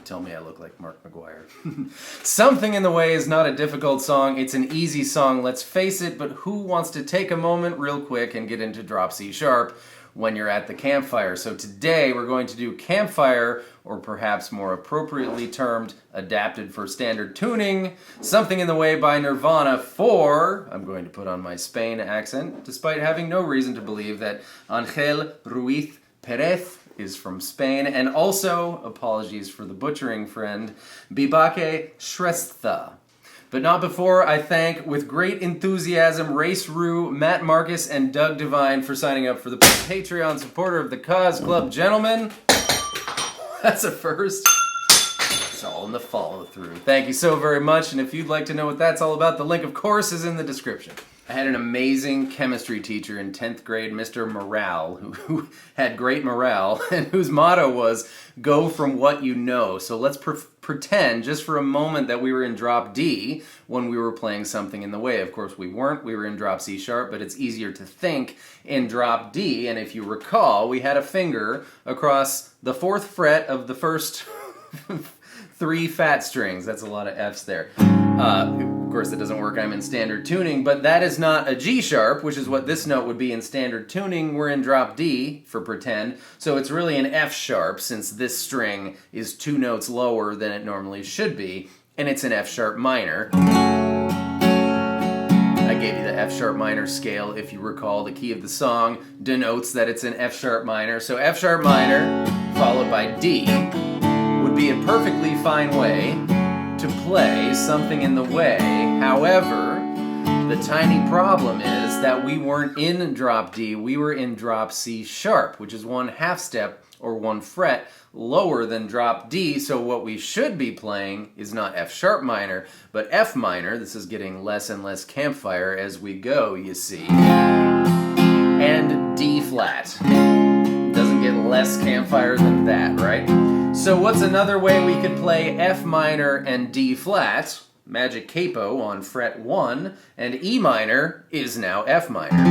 tell me I look like Mark McGuire. Something in the Way is not a difficult song. It's an easy song, let's face it, but who wants to take a moment real quick and get into drop C sharp when you're at the campfire? So today we're going to do Campfire, or perhaps more appropriately termed, adapted for standard tuning, Something in the Way by Nirvana for, I'm going to put on my Spain accent, despite having no reason to believe that Ángel Ruiz Pérez is from Spain, and also, apologies for the butchering friend, Bibaque Shrestha. But not before I thank, with great enthusiasm, Race Rue, Matt Marcus, and Doug Devine for signing up for the Patreon supporter of the Cause Club. Gentlemen, that's a first. It's all in the follow-through. Thank you so very much, and if you'd like to know what that's all about, the link, of course, is in the description. I had an amazing chemistry teacher in 10th grade, Mr. Morreale, who had great morale, and whose motto was, go from what you know. So let's pretend, just for a moment, that we were in drop D when we were playing Something in the Way. Of course, we weren't. We were in drop C sharp, but it's easier to think in drop D, and if you recall, we had a finger across the 4th fret of the first 3 fat strings. That's a lot of Fs there. Of course, that doesn't work. I'm in standard tuning, but that is not a G sharp, which is what this note would be in standard tuning. We're in drop D for pretend, so it's really an F sharp since this string is 2 notes lower than it normally should be, and it's an F sharp minor. I gave you the F sharp minor scale. If you recall, the key of the song denotes that it's an F sharp minor, so F sharp minor followed by D would be a perfectly fine way to play Something in the Way. However, the tiny problem is that we weren't in drop D, we were in drop C sharp, which is 1/2 step or 1 fret lower than drop D, so what we should be playing is not F sharp minor, but F minor. This is getting less and less Campfire as we go, you see. And D flat. Doesn't get less Campfire than that, right? So what's another way we could play F minor and D flat? Magic Capo on fret 1, and E minor is now F minor.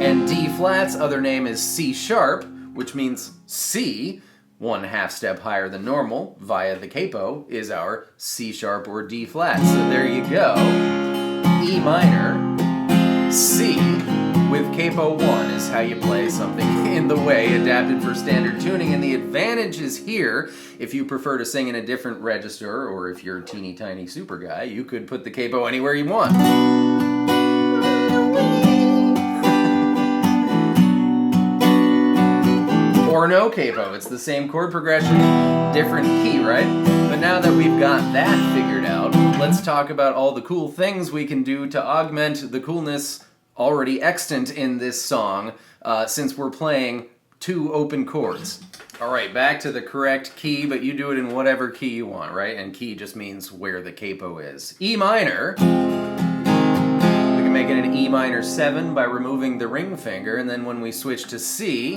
And D flat's other name is C sharp, which means C, 1/2 step higher than normal, via the capo, is our C sharp or D flat. So there you go. E minor, C, with capo 1 is how you play Something in the Way, adapted for standard tuning. And the advantage is here, if you prefer to sing in a different register, or if you're a teeny tiny super guy, you could put the capo anywhere you want. Or no capo, it's the same chord progression, different key, right? But now that we've got that figured out, let's talk about all the cool things we can do to augment the coolness already extant in this song, since we're playing 2 open chords. Alright, back to the correct key, but you do it in whatever key you want, right? And key just means where the capo is. E minor, we can make it an E minor 7 by removing the ring finger, and then when we switch to C,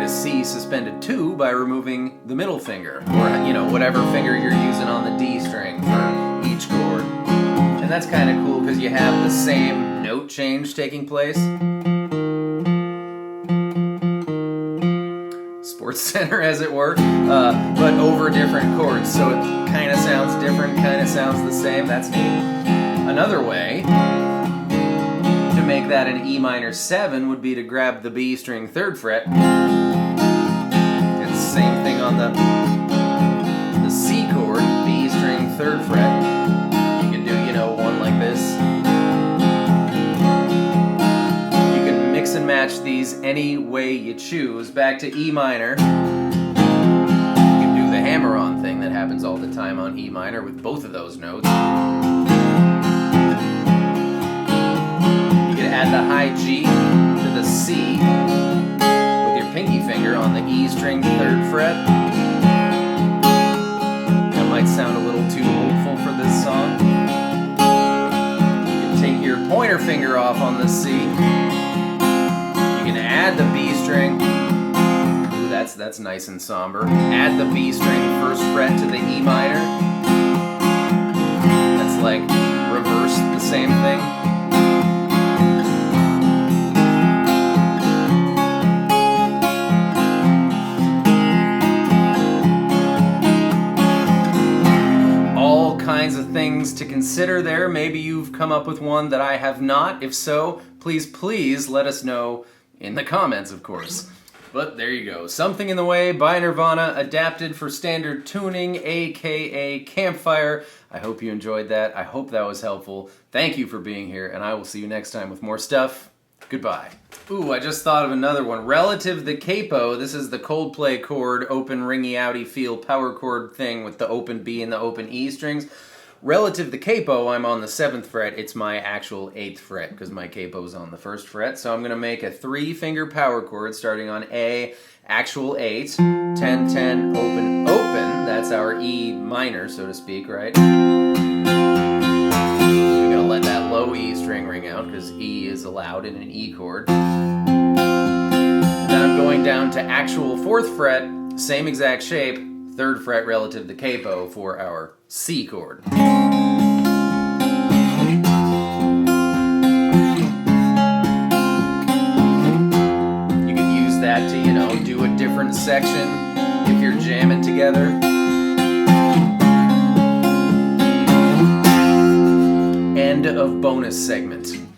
C suspended 2 by removing the middle finger, or whatever finger you're using on the D string for each chord. And that's kind of cool because you have the same note change taking place. Sports Center, as it were, but over different chords, so it kind of sounds different, kind of sounds the same. That's neat. Another way to make that an E minor 7 would be to grab the B string 3rd fret. Same thing on the C chord, B string 3rd fret. You can do, one like this. You can mix and match these any way you choose. Back to E minor. You can do the hammer-on thing that happens all the time on E minor with both of those notes. You can add the high G to the C. Pinky finger on the E string 3rd fret. That might sound a little too hopeful for this song. You can take your pointer finger off on the C. You can add the B string. Ooh, that's nice and somber. Add the B string 1st fret to the E minor. That's like reverse the same thing. things to consider there. Maybe you've come up with one that I have not. If so, please let us know in the comments, of course. But there you go. Something in the Way by Nirvana, adapted for standard tuning, aka Campfire. I hope you enjoyed that. I hope that was helpful. Thank you for being here, and I will see you next time with more stuff. Goodbye. Ooh, I just thought of another one. Relative the Capo, this is the Coldplay chord, open, ringy, outy feel power chord thing with the open B and the open E strings. Relative the Capo, I'm on the 7th fret. It's my actual 8th fret because my capo's on the 1st fret. So I'm going to make a 3-finger power chord starting on A, actual 8, 10, 10, open, open. That's our E minor, so to speak, right? We're going to let that low E string ring out because E is allowed in an E chord. And then I'm going down to actual 4th fret, same exact shape, 3rd fret relative the Capo for our C chord. You can use that to, do a different section if you're jamming together. End of bonus segment.